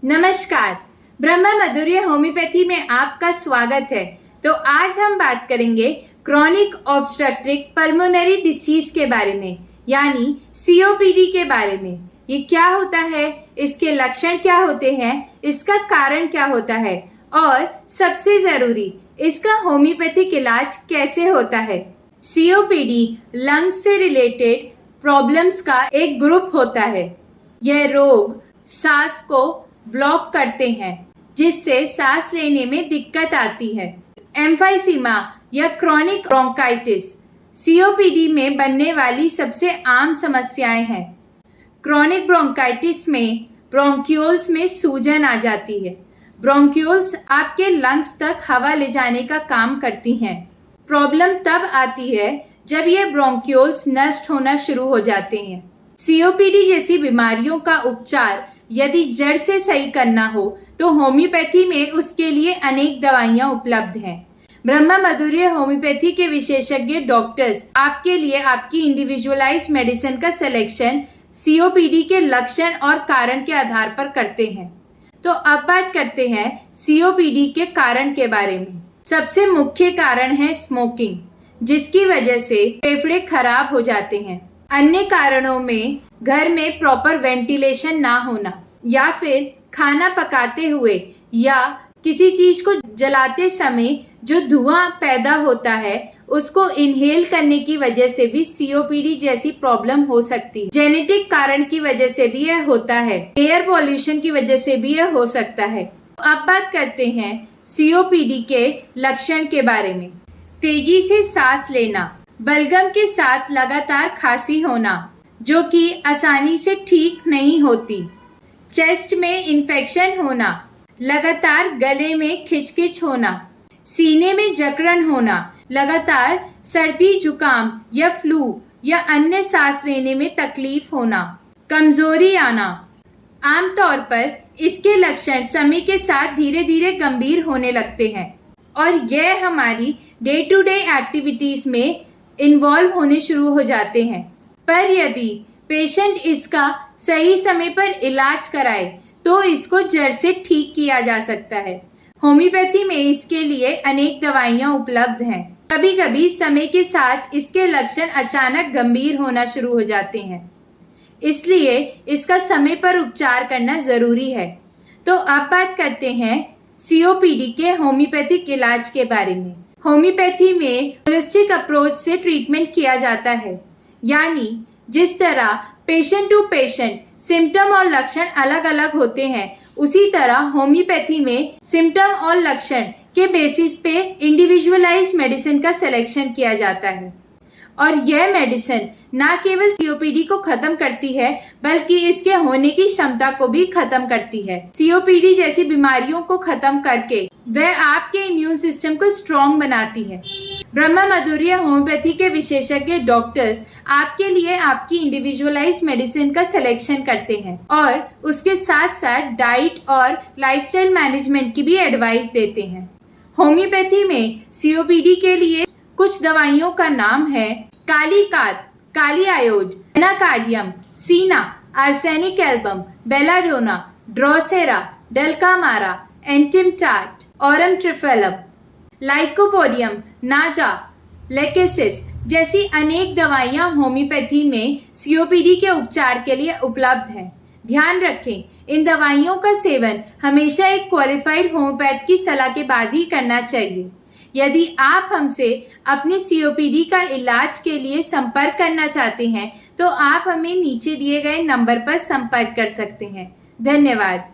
नमस्कार, ब्रह्मा माधुर्य होम्योपैथी में आपका स्वागत है। तो आज हम बात करेंगे क्रॉनिक ऑब्स्ट्रक्टिव पल्मोनरी डिसीज के बारे में, यानी सीओपीडी के बारे में। ये क्या होता है, इसके लक्षण क्या होते हैं, इसका कारण क्या होता है और सबसे ज़रूरी इसका होम्योपैथिक इलाज कैसे होता है। सीओपीडी लंग्स से रिलेटेड प्रॉब्लम्स का एक ग्रुप होता है। यह रोग सांस को ब्लॉक करते हैं, जिससे सांस लेने में दिक्कत आती है। एम्फाइसीमा या क्रॉनिक ब्रोंकाइटिस सीओपीडी में बनने वाली सबसे आम समस्याएं हैं। क्रॉनिक ब्रोंकाइटिस में ब्रोंक्यूल्स में सूजन आ जाती है। ब्रोंक्यूल्स आपके लंग्स तक हवा ले जाने का काम करती हैं। प्रॉब्लम तब आती है जब ये ब्रोंक्यूल्स नष्ट होना शुरू हो जाते हैं। सीओपीडी जैसी बीमारियों का उपचार यदि जड़ से सही करना हो तो होम्योपैथी में उसके लिए अनेक दवाइयाँ उपलब्ध हैं। ब्रह्मा माधुर्य होम्योपैथी के विशेषज्ञ डॉक्टर्स आपके लिए आपकी इंडिविजुअलाइज्ड मेडिसिन का सिलेक्शन सीओपीडी के लक्षण और कारण के आधार पर करते हैं। तो अब बात करते हैं सीओपीडी के कारण के बारे में। सबसे मुख्य कारण है स्मोकिंग, जिसकी वजह से फेफड़े खराब हो जाते हैं। अन्य कारणों में घर में प्रॉपर वेंटिलेशन ना होना, या फिर खाना पकाते हुए या किसी चीज को जलाते समय जो धुआं पैदा होता है उसको इनहेल करने की वजह से भी सीओपीडी जैसी प्रॉब्लम हो सकती है। जेनेटिक कारण की वजह से भी यह होता है। एयर पॉल्यूशन की वजह से भी यह हो सकता है। अब बात करते हैं सीओपीडी के लक्षण के बारे में। तेजी से सांस लेना, बलगम के साथ लगातार खांसी होना जो कि आसानी से ठीक नहीं होती, चेस्ट में इन्फेक्शन होना, लगातार गले में खिचखिच होना, सीने में जकड़न होना, लगातार सर्दी जुकाम या फ्लू या अन्य सांस लेने में तकलीफ होना, कमजोरी आना। आमतौर पर इसके लक्षण समय के साथ धीरे धीरे गंभीर होने लगते हैं और यह हमारी डे टू डे एक्टिविटीज में इन्वॉल्व होने शुरू हो जाते हैं। पर यदि पेशेंट इसका सही समय पर इलाज कराए तो इसको जड़ से ठीक किया जा सकता है। होम्योपैथी में इसके लिए अनेक दवाइयाँ उपलब्ध हैं। कभी कभी समय के साथ इसके लक्षण अचानक गंभीर होना शुरू हो जाते हैं, इसलिए इसका समय पर उपचार करना ज़रूरी है। तो अब बात करते हैं सीओपीडी के होम्योपैथिक इलाज के बारे में। होम्योपैथी में होलिस्टिक अप्रोच से ट्रीटमेंट किया जाता है, यानी जिस तरह पेशेंट टू पेशेंट सिम्टम और लक्षण अलग अलग होते हैं, उसी तरह होम्योपैथी में सिम्टम और लक्षण के बेसिस पे इंडिविजुअलाइज्ड मेडिसिन का सिलेक्शन किया जाता है। और यह मेडिसिन न केवल सीओपीडी को खत्म करती है बल्कि इसके होने की क्षमता को भी खत्म करती है। सीओपीडी जैसी बीमारियों को खत्म करके वह आपके इम्यून सिस्टम को स्ट्रॉन्ग बनाती है। ब्रह्मा माधुर्य होम्योपैथी के विशेषज्ञ डॉक्टर्स आपके लिए आपकी इंडिविजुअलाइज्ड मेडिसिन का सिलेक्शन करते हैं और उसके साथ साथ डाइट और लाइफस्टाइल मैनेजमेंट की भी एडवाइस देते हैं। होम्योपैथी में सीओपीडी के लिए कुछ दवाइयों का नाम है kali carb, kali iod, anacardium, cina, arsenic album, belladonna, drosera, dulcamara, antim tart, aurum triphyllum, lycopodium, naja, lachesis जैसी अनेक दवाइयाँ होम्योपैथी में सीओपीडी के उपचार के लिए उपलब्ध हैं। ध्यान रखें, इन दवाइयों का सेवन हमेशा एक क्वालिफाइड होम्योपैथ की सलाह के बाद ही करना चाहिए। यदि आप हमसे अपने सीओपीडी का इलाज के लिए संपर्क करना चाहते हैं तो आप हमें नीचे दिए गए नंबर पर संपर्क कर सकते हैं। धन्यवाद।